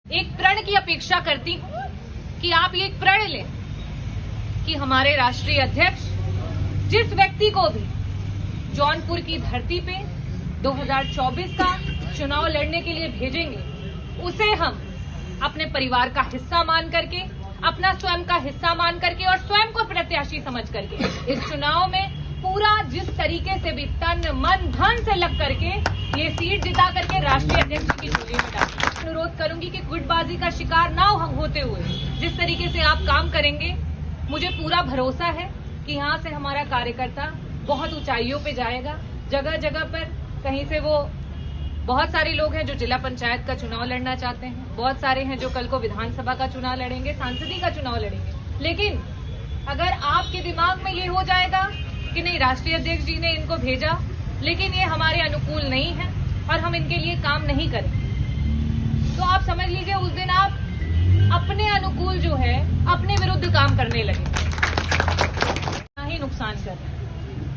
एक प्रण की अपेक्षा करती हूँ कि आप ये एक प्रण लें कि हमारे राष्ट्रीय अध्यक्ष जिस व्यक्ति को भी जौनपुर की धरती पे 2024 का चुनाव लड़ने के लिए भेजेंगे, उसे हम अपने परिवार का हिस्सा मान करके, अपना स्वयं का हिस्सा मान करके और स्वयं को प्रत्याशी समझ करके इस चुनाव में पूरा जिस तरीके से भी तन मन धन से लग करके ये सीट जिता करके राष्ट्रीय अध्यक्ष की झोली में डालें। अनुरोध करूंगी कि गुटबाजी का शिकार ना होते हुए जिस तरीके से आप काम करेंगे, मुझे पूरा भरोसा है कि यहाँ से हमारा कार्यकर्ता बहुत ऊंचाइयों पे जाएगा। जगह जगह पर कहीं से वो बहुत सारे लोग हैं जो जिला पंचायत का चुनाव लड़ना चाहते हैं, बहुत सारे हैं जो कल को विधानसभा का चुनाव लड़ेंगे, सांसदी का चुनाव लड़ेंगे। लेकिन अगर आपके दिमाग में ये हो जाएगा कि नहीं, राष्ट्रीय अध्यक्ष जी ने इनको भेजा लेकिन ये हमारे अनुकूल नहीं है और हम इनके लिए काम नहीं करें, तो आप समझ लीजिए उस दिन आप अपने अनुकूल जो है अपने विरुद्ध काम करने लगे, ही नुकसान कर रहे हैं।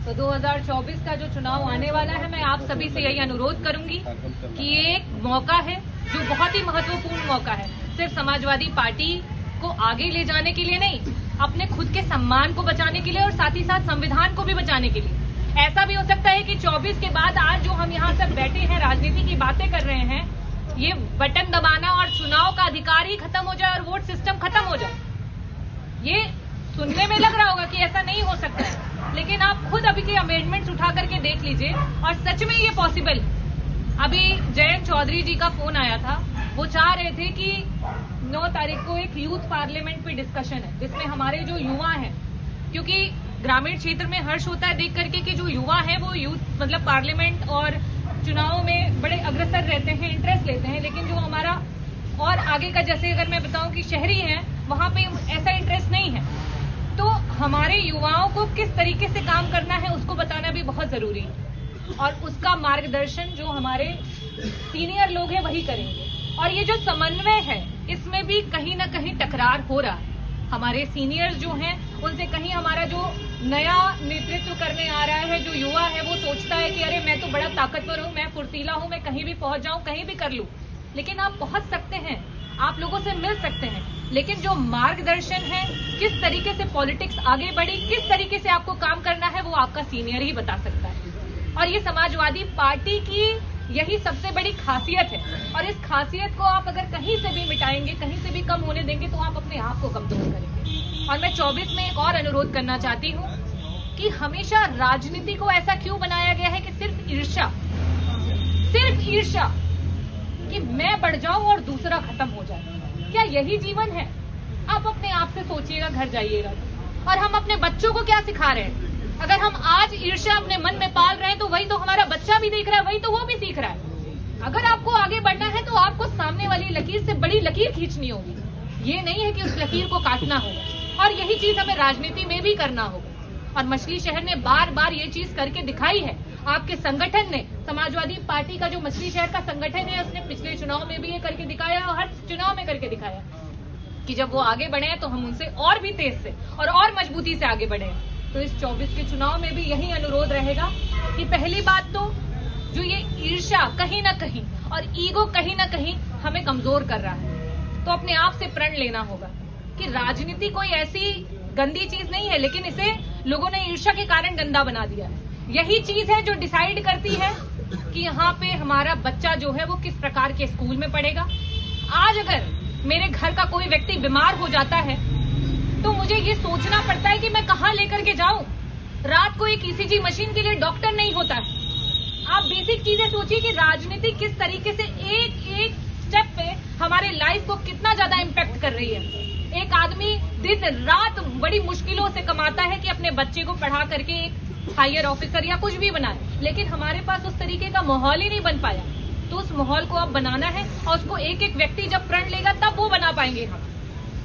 तो 2024 का जो चुनाव आने वाला है, मैं आप सभी से यही अनुरोध करूंगी कि ये एक मौका है जो बहुत ही महत्वपूर्ण मौका है, सिर्फ समाजवादी पार्टी को आगे ले जाने के लिए नहीं, अपने खुद के सम्मान को बचाने के लिए और साथ ही साथ संविधान को भी बचाने के लिए। ऐसा भी हो सकता है कि 24 के बाद आज जो हम यहाँ सब बैठे हैं, राजनीति की बातें कर रहे हैं, ये बटन दबाना और चुनाव का अधिकार ही खत्म हो जाए और वोट सिस्टम खत्म हो जाए। ये सुनने में लग रहा होगा कि ऐसा नहीं हो सकता है, लेकिन आप खुद अभी के अमेंडमेंट्स उठा करके देख लीजिए और सच में ये पॉसिबल है। अभी जयंत चौधरी जी का फोन आया था, वो चाह रहे थे कि 9 तारीख को एक यूथ पार्लियामेंट पे डिस्कशन है जिसमें हमारे जो युवा हैं, क्योंकि ग्रामीण क्षेत्र में हर्ष होता है देख करके कि जो युवा है वो यूथ मतलब पार्लियामेंट और चुनाव में बड़े अग्रसर रहते हैं, इंटरेस्ट लेते हैं, लेकिन जो हमारा और आगे का, जैसे अगर मैं बताऊं कि शहरी हैं, वहां पे ऐसा इंटरेस्ट नहीं है। तो हमारे युवाओं को किस तरीके से काम करना है उसको बताना भी बहुत जरूरी है और उसका मार्गदर्शन जो हमारे सीनियर लोग हैं वही करेंगे। और ये जो समन्वय है इसमें भी कहीं ना कहीं टकरार हो रहा है। हमारे सीनियर्स जो हैं उनसे कहीं हमारा जो नया नेतृत्व करने आ रहा है, जो युवा है, वो सोचता है कि अरे मैं तो बड़ा ताकतवर हूँ, मैं फुर्तीला हूँ, मैं कहीं भी पहुंच जाऊं, कहीं भी कर लूं। लेकिन आप पहुंच सकते हैं, आप लोगों से मिल सकते हैं, लेकिन जो मार्गदर्शन है, किस तरीके से पॉलिटिक्स आगे बढ़ी, किस तरीके से आपको काम करना है, वो आपका सीनियर ही बता सकता है। और ये समाजवादी पार्टी की यही सबसे बड़ी खासियत है और इस खासियत को आप अगर कहीं से भी मिटाएंगे, कहीं से भी कम होने देंगे, तो आप अपने आप को कमजोर करेंगे। और मैं 24 में एक और अनुरोध करना चाहती हूँ कि हमेशा राजनीति को ऐसा क्यों बनाया गया है कि सिर्फ ईर्ष्या कि मैं बढ़ जाऊं और दूसरा खत्म हो जाए। क्या यही जीवन है? आप अपने आप से सोचिएगा, घर जाइएगा। और हम अपने बच्चों को क्या सिखा रहे हैं? अगर हम आज ईर्ष्या अपने मन में पाल रहे हैं तो वही तो हमारा बच्चा भी देख रहा है, वही तो वो भी सीख रहा है। अगर आपको आगे बढ़ना है तो आपको सामने वाली लकीर से बड़ी लकीर खींचनी होगी, ये नहीं है कि उस लकीर को काटना होगा। और यही चीज हमें राजनीति में भी करना होगा और मछली शहर ने बार बार ये चीज करके दिखाई है। आपके संगठन ने, समाजवादी पार्टी का जो मछली शहर का संगठन है, उसने पिछले चुनाव में भी ये करके दिखाया और हर चुनाव में करके दिखाया कि जब वो आगे बढ़े हैं तो हम उनसे और भी तेज से और मजबूती से आगे बढ़े हैं। तो इस 24 के चुनाव में भी यही अनुरोध रहेगा कि पहली बात तो जो ये ईर्ष्या कहीं ना कहीं और ईगो कहीं ना कहीं हमें कमजोर कर रहा है, तो अपने आप से प्रण लेना होगा कि राजनीति कोई ऐसी गंदी चीज नहीं है, लेकिन इसे लोगों ने ईर्ष्या के कारण गंदा बना दिया है। यही चीज है जो डिसाइड करती है कि यहाँ पे हमारा बच्चा जो है वो किस प्रकार के स्कूल में पढ़ेगा। आज अगर मेरे घर का कोई व्यक्ति बीमार हो जाता है तो मुझे ये सोचना पड़ता है कि मैं कहाँ लेकर के जाऊं। रात को एक ईसीजी मशीन के लिए डॉक्टर नहीं होता है। आप बेसिक चीजें सोचिए कि राजनीति किस तरीके से एक एक स्टेप पे हमारे लाइफ को कितना ज्यादा इम्पैक्ट कर रही है। एक आदमी दिन रात बड़ी मुश्किलों से कमाता है कि अपने बच्चे को पढ़ा करके एक हायर ऑफिसर या कुछ भी बनाए, लेकिन हमारे पास उस तरीके का माहौल ही नहीं बन पाया। तो उस माहौल को अब बनाना है और उसको एक एक व्यक्ति जब प्रण लेगा तब वो बना पाएंगे हम।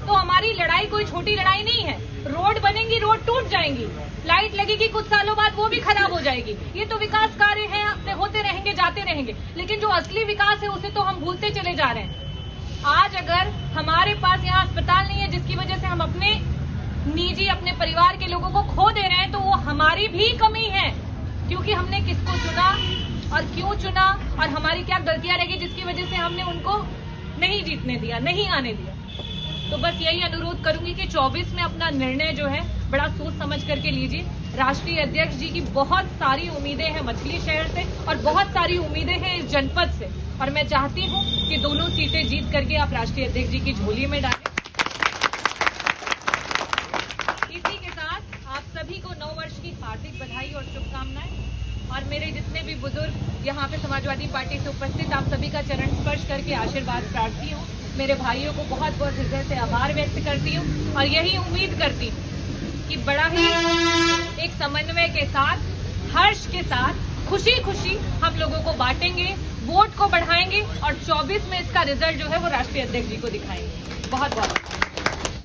तो हमारी लड़ाई कोई छोटी लड़ाई नहीं है। रोड बनेंगी, रोड टूट जाएंगी, लाइट लगेगी, कुछ सालों बाद वो भी खराब हो जाएगी। ये तो विकास कार्य हैं, अपने होते रहेंगे, जाते रहेंगे, लेकिन जो असली विकास है उसे तो हम भूलते चले जा रहे हैं। आज अगर हमारे पास यहाँ अस्पताल नहीं है जिसकी वजह से हम अपने निजी, अपने परिवार के लोगों को खो दे रहे हैं, तो वो हमारी भी कमी है, क्योंकि हमने किसको चुना और क्यों चुना और हमारी क्या गलतियां रही जिसकी वजह से हमने उनको नहीं जीतने दिया, नहीं आने दिया। तो बस यही अनुरोध करूंगी कि 24 में अपना निर्णय जो है बड़ा सोच समझ करके लीजिए। राष्ट्रीय अध्यक्ष जी की बहुत सारी उम्मीदें हैं मछली शहर से और बहुत सारी उम्मीदें हैं इस जनपद से, और मैं चाहती हूं कि दोनों सीटें जीत करके आप राष्ट्रीय अध्यक्ष जी की झोली में डालें। इसी के साथ आप सभी को नव वर्ष की हार्दिक बधाई और शुभकामनाएं, और मेरे जितने भी बुजुर्ग यहाँ पे समाजवादी पार्टी से उपस्थित, आप सभी का चरण स्पर्श करके आशीर्वाद प्रार्थी हूँ। मेरे भाइयों को बहुत बहुत हृदय से आभार व्यक्त करती हूँ और यही उम्मीद करती हूँ कि बड़ा ही एक समन्वय के साथ, हर्ष के साथ, खुशी खुशी हम लोगों को बांटेंगे, वोट को बढ़ाएंगे और 24 में इसका रिजल्ट जो है वो राष्ट्रीय अध्यक्ष जी को दिखाएंगे। बहुत बहुत